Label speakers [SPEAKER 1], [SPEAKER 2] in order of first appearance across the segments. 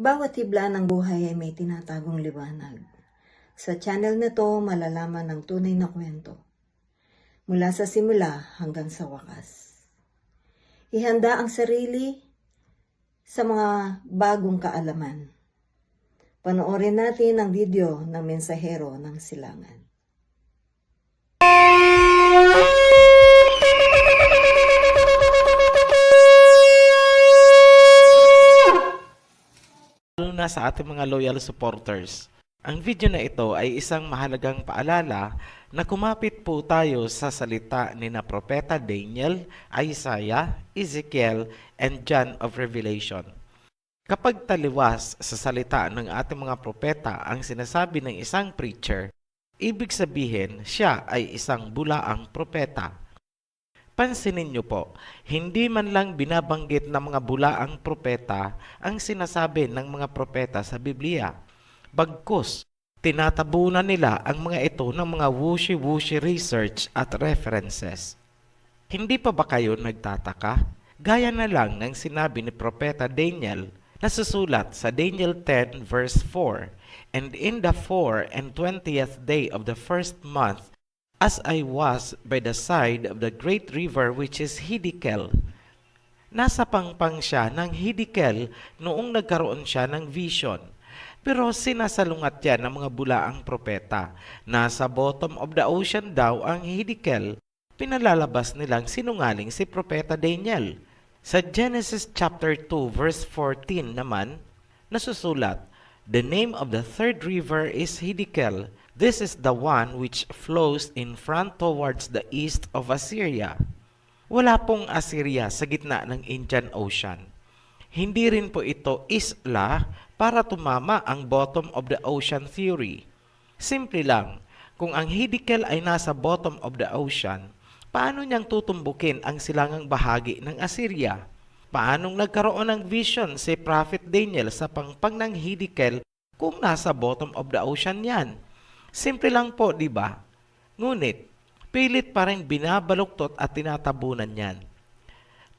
[SPEAKER 1] Bawat hibla ng buhay ay may tinatagong liwanag. Sa channel na to, malalaman ng tunay na kwento. Mula sa simula hanggang sa wakas. Ihanda ang sarili sa mga bagong kaalaman. Panoorin natin ang video ng Mensahero ng Silangan.
[SPEAKER 2] Lalo na sa ating mga loyal supporters. Ang video na ito ay isang mahalagang paalala na kumapit po tayo sa salita ni na Propeta Daniel, Isaiah, Ezekiel, and John of Revelation. Kapag taliwas sa salita ng ating mga propeta ang sinasabi ng isang preacher, ibig sabihin siya ay isang bulaang propeta. Pansinin niyo po, hindi man lang binabanggit ng mga bulaang propeta ang sinasabi ng mga propeta sa Biblia. Bagkus, tinatabunan nila ang mga ito ng mga wushy-wushy research at references. Hindi pa ba kayo nagtataka? Gaya na lang ng sinabi ni Propeta Daniel na susulat sa Daniel 10 verse 4, "And in the 24th day of the first month, as I was by the side of the great river which is Hiddekel." Nasa pangpang siya ng Hiddekel noong nagkaroon siya ng vision. Pero sinasalungat yan ng mga bulaang propeta. Nasa bottom of the ocean daw ang Hiddekel. Pinalalabas nilang sinungaling si Propeta Daniel. Sa Genesis chapter 2 verse 14 naman, nasusulat, "The name of the third river is Hiddekel. This is the one which flows in front towards the east of Assyria." Wala pong Assyria sa gitna ng Indian Ocean. Hindi rin po ito isla para tumama ang bottom of the ocean theory. Simple lang, kung ang Hiddekel ay nasa bottom of the ocean, paano niyang tutumbukin ang silangang bahagi ng Assyria? Paanong nagkaroon ng vision si Prophet Daniel sa pangpang ng Hiddekel kung nasa bottom of the ocean yan? Simple lang po, di ba? Ngunit, pilit pa rin binabaluktot at tinatabunan yan.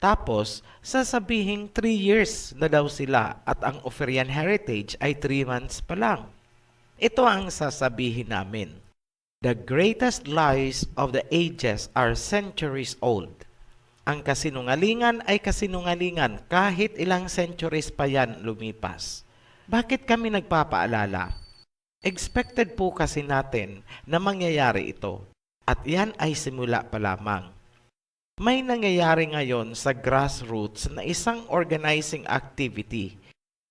[SPEAKER 2] Tapos, sasabihing 3 years na daw sila at ang Ophirian heritage ay 3 months pa lang. Ito ang sasabihin namin. The greatest lies of the ages are centuries old. Ang kasinungalingan ay kasinungalingan kahit ilang centuries pa yan lumipas. Bakit kami nagpapaalala? Expected po kasi natin na mangyayari ito at yan ay simula pa lamang. May nangyayari ngayon sa grassroots na isang organizing activity.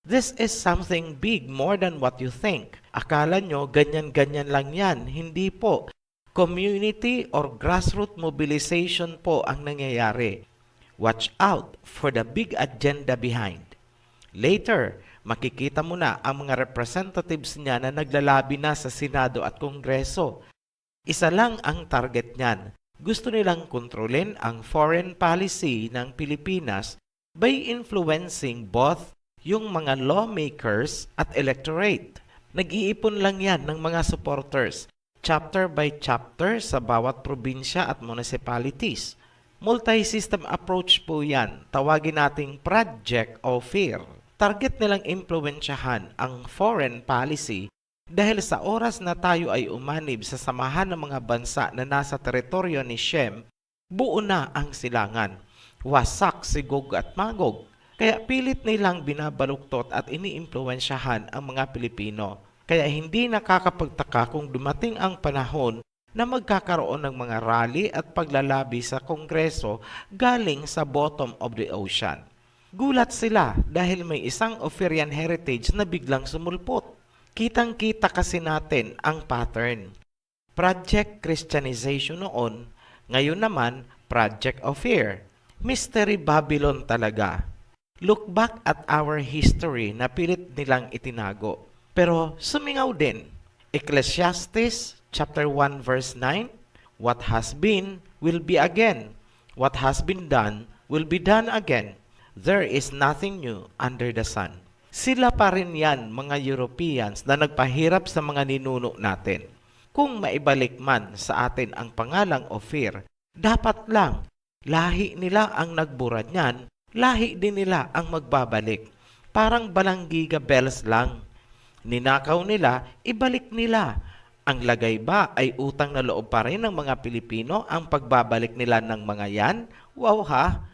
[SPEAKER 2] This is something big more than what you think. Akala nyo ganyan-ganyan lang yan. Hindi po. Community or grassroots mobilization po ang nangyayari. Watch out for the big agenda behind. Later, makikita mo na ang mga representatives niya na naglalabi na sa Senado at Kongreso. Isa lang ang target niyan. Gusto nilang kontrolin ang foreign policy ng Pilipinas by influencing both yung mga lawmakers at electorate. Nag-iipon lang yan ng mga supporters, chapter by chapter sa bawat probinsya at municipalities. Multi-system approach po yan, tawagin nating Project Ophir. Target nilang impluwensyahan ang foreign policy dahil sa oras na tayo ay umanib sa samahan ng mga bansa na nasa teritoryo ni Shem, buo na ang silangan. Wasak si Gog at Magog. Kaya pilit nilang binabaluktot at iniimpluwensyahan ang mga Pilipino. Kaya hindi nakakapagtaka kung dumating ang panahon na magkakaroon ng mga rally at paglalabi sa Kongreso galing sa bottom of the ocean. Gulat sila dahil may isang Ophirian heritage na biglang sumulpot. Kitang-kita kasi natin ang pattern. Project Christianization noon, ngayon naman Project Ophir. Mystery Babylon talaga. Look back at our history na pilit nilang itinago. Pero sumingaw din. Ecclesiastes chapter 1 verse 9, "What has been will be again. What has been done will be done again. There is nothing new under the sun." Sila pa rin yan, mga Europeans, na nagpahirap sa mga ninuno natin. Kung maibalik man sa atin ang pangalang Ophir, dapat lang, lahi nila ang nagbura niyan, lahi din nila ang magbabalik. Parang balanggiga bells lang. Ninakaw nila, ibalik nila. Ang lagay ba ay utang na loob pa rin ng mga Pilipino ang pagbabalik nila ng mga yan? Wow ha!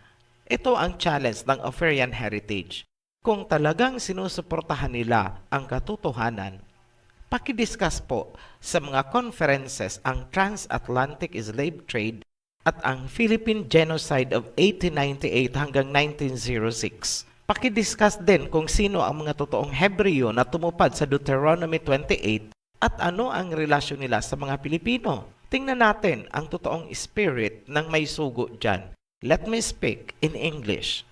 [SPEAKER 2] Ito ang challenge ng Oferian Heritage. Kung talagang sinusuportahan nila ang katotohanan, pakidiscuss po sa mga conferences ang transatlantic slave trade at ang Philippine Genocide of 1898 hanggang 1906. Pakidiscuss din kung sino ang mga totoong Hebreo na tumupad sa Deuteronomy 28 at ano ang relasyon nila sa mga Pilipino. Tingnan natin ang totoong spirit ng may sugo dyan. Let me speak in English.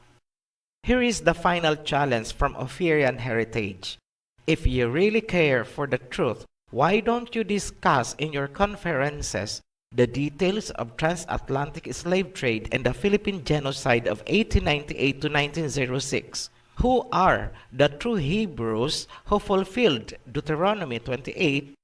[SPEAKER 2] Here is the final challenge from Oferian Heritage. If you really care for the truth, why don't you discuss in your conferences the details of transatlantic slave trade and the Philippine genocide of 1898 to 1906? Who are the true Hebrews who fulfilled Deuteronomy 28,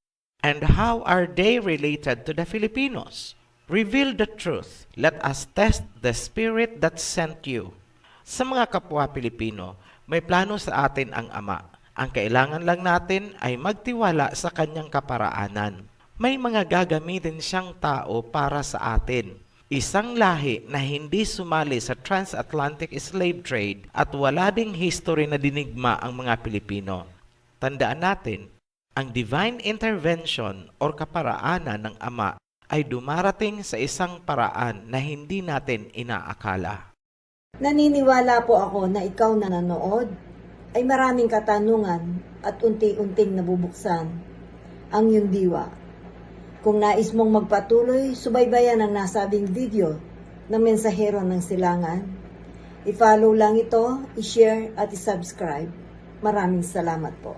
[SPEAKER 2] and how are they related to the Filipinos? Reveal the truth. Let us test the spirit that sent you. Sa mga kapwa Pilipino, may plano sa atin ang Ama. Ang kailangan lang natin ay magtiwala sa kanyang kaparaanan. May mga gagamitin siyang tao para sa atin. Isang lahi na hindi sumali sa transatlantic slave trade at wala ding history na dinigma ang mga Pilipino. Tandaan natin, ang divine intervention o kaparaanan ng Ama ay dumarating sa isang paraan na hindi natin inaakala.
[SPEAKER 1] Naniniwala po ako na ikaw na nanood ay maraming katanungan at unti-unting nabubuksan ang iyong diwa. Kung nais mong magpatuloy, subaybayan ang nasabing video ng Mensahero ng Silangan. I-follow lang ito, i-share at i-subscribe. Maraming salamat po.